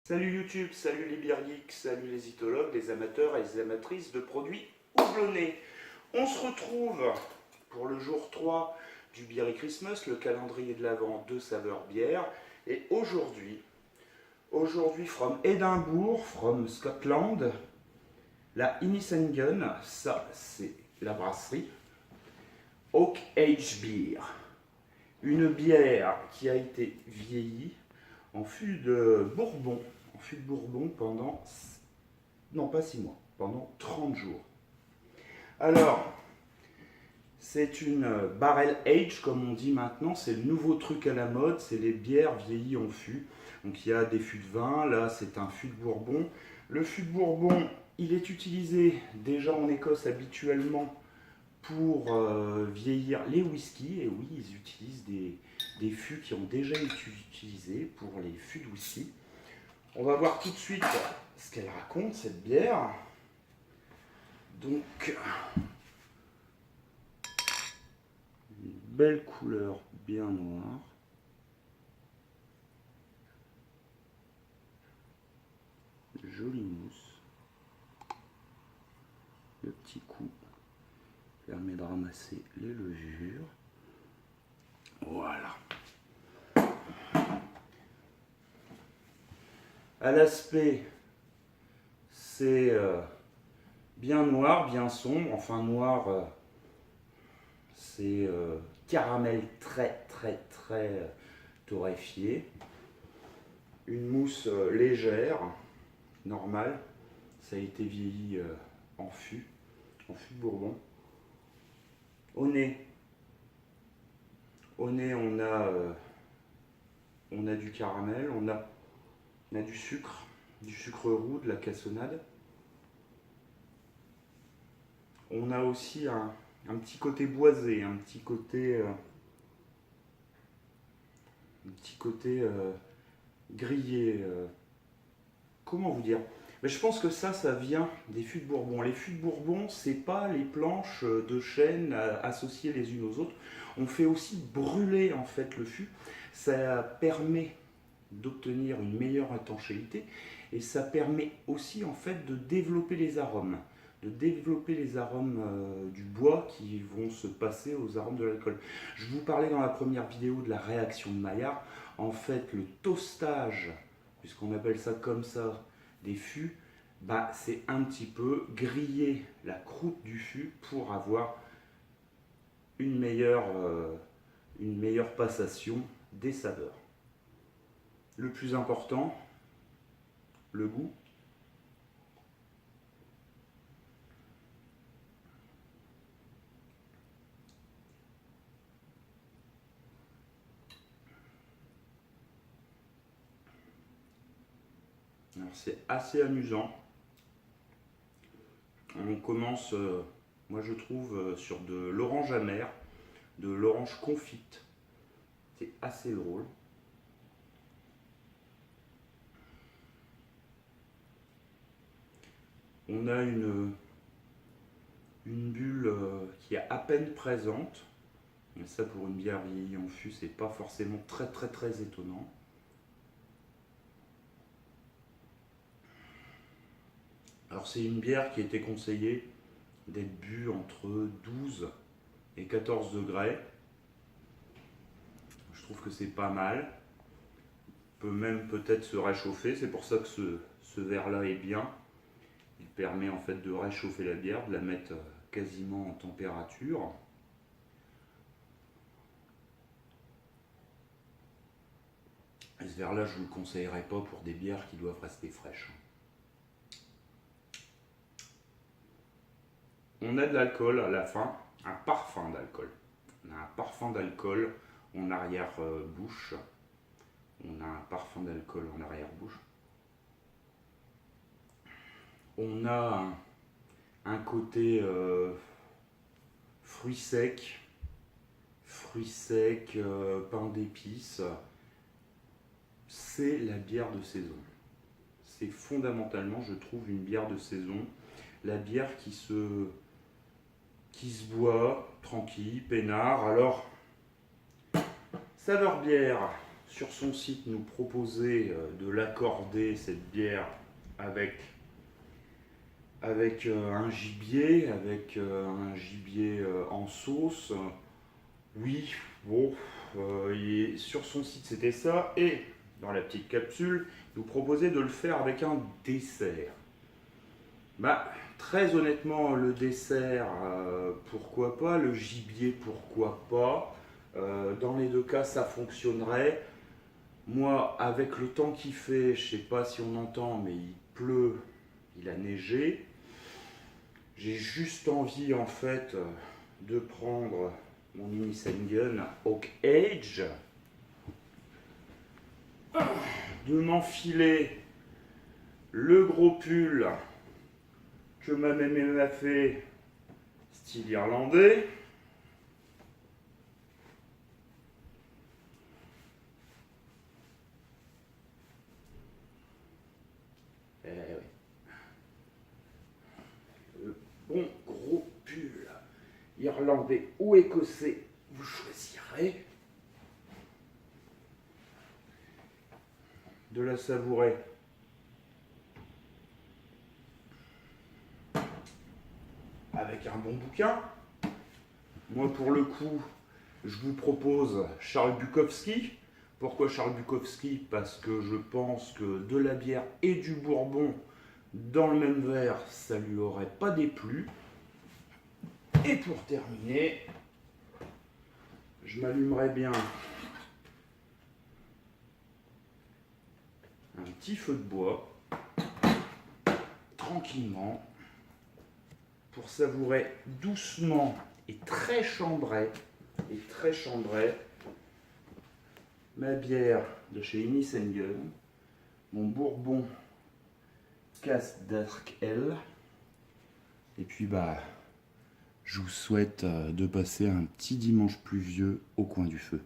Salut YouTube, salut les bières geeks, salut les itologues, les amateurs et les amatrices de produits houblonnés. On se retrouve pour le jour 3 du Beery Christmas, le calendrier de l'Avent de saveur bière. Et aujourd'hui, from Edinburgh, from Scotland, la Innisengen, ça c'est la brasserie, Oak Age Beer. Une bière qui a été vieillie en fût de Bourbon. En fût de Bourbon pendant, non pas 6 mois, pendant 30 jours. Alors, c'est une barrel age, comme on dit maintenant, c'est le nouveau truc à la mode, c'est les bières vieillies en fût. Donc il y a des fûts de vin, là c'est un fût de Bourbon. Le fût de Bourbon, il est utilisé déjà en Écosse habituellement pour vieillir les whiskies. Et oui, ils utilisent des fûts qui ont déjà été utilisés pour les fûts de whisky. On va voir tout de suite ce qu'elle raconte, cette bière. Donc, une belle couleur bien noire. Jolie mousse. Le petit coup permet de ramasser les levures. Voilà. À l'aspect, c'est bien noir, bien sombre. Enfin noir, c'est caramel très torréfié. Une mousse légère, normale. Ça a été vieilli en fût de Bourbon. Au nez, on a du caramel, on a du sucre roux, de la cassonade. On a aussi un petit côté boisé, un petit côté grillé. Comment vous dire? Mais je pense que ça vient des fûts de Bourbon. Les fûts de Bourbon, c'est pas les planches de chêne associées les unes aux autres. On fait aussi brûler en fait le fût. Ça permet d'obtenir une meilleure étanchéité et ça permet aussi en fait de développer les arômes. Du bois qui vont se passer aux arômes de l'alcool. Je vous parlais dans la première vidéo de la réaction de Maillard. En fait, le toastage, puisqu'on appelle ça comme ça, des fûts, bah, c'est un petit peu griller la croûte du fût pour avoir une meilleure passation des saveurs. Le plus important, le goût. Alors c'est assez amusant. On commence, moi je trouve, sur de l'orange amère, de l'orange confite. C'est assez drôle. On a une bulle qui est à peine présente. Mais ça, pour une bière vieillie en fût, c'est pas forcément très étonnant. Alors c'est une bière qui était conseillée d'être bue entre 12 et 14 degrés. Je trouve que c'est pas mal. Peut même peut-être se réchauffer. C'est pour ça que ce verre-là est bien. Il permet en fait de réchauffer la bière, de la mettre quasiment en température. Et ce verre-là, je ne vous le conseillerais pas pour des bières qui doivent rester fraîches. On a de l'alcool à la fin, un parfum d'alcool. On a un parfum d'alcool en arrière-bouche. On a un parfum d'alcool en arrière-bouche. On a un côté fruits secs, pain d'épices. C'est la bière de saison. C'est fondamentalement, je trouve, une bière de saison. La bière qui se boit tranquille, peinard. Alors, saveur bière, sur son site nous proposait de l'accorder, cette bière, avec un gibier, en sauce. Oui, bon, sur son site c'était ça, et dans la petite capsule, il nous proposait de le faire avec un dessert. Bah, très honnêtement, le dessert, pourquoi pas, le gibier, pourquoi pas. Dans les deux cas, ça fonctionnerait. Moi, avec le temps qu'il fait, je sais pas si on entend, mais il pleut, il a neigé. J'ai juste envie, en fait, de prendre mon Innisengen Oak Age, de m'enfiler le gros pull que ma mémé m'a fait, style irlandais. Eh oui. Le bon gros pull irlandais ou écossais, vous choisirez. De la savourer. Avec un bon bouquin. Moi, pour le coup, je vous propose Charles Bukowski. Pourquoi Charles Bukowski? Parce que je pense que de la bière et du bourbon dans le même verre, ça lui aurait pas déplu. Et pour terminer, je m'allumerai bien un petit feu de bois, tranquillement, pour savourer doucement et très chambré, ma bière de chez Innisengen, mon bourbon Cask Dark Ale. Et puis bah, je vous souhaite de passer un petit dimanche pluvieux au coin du feu.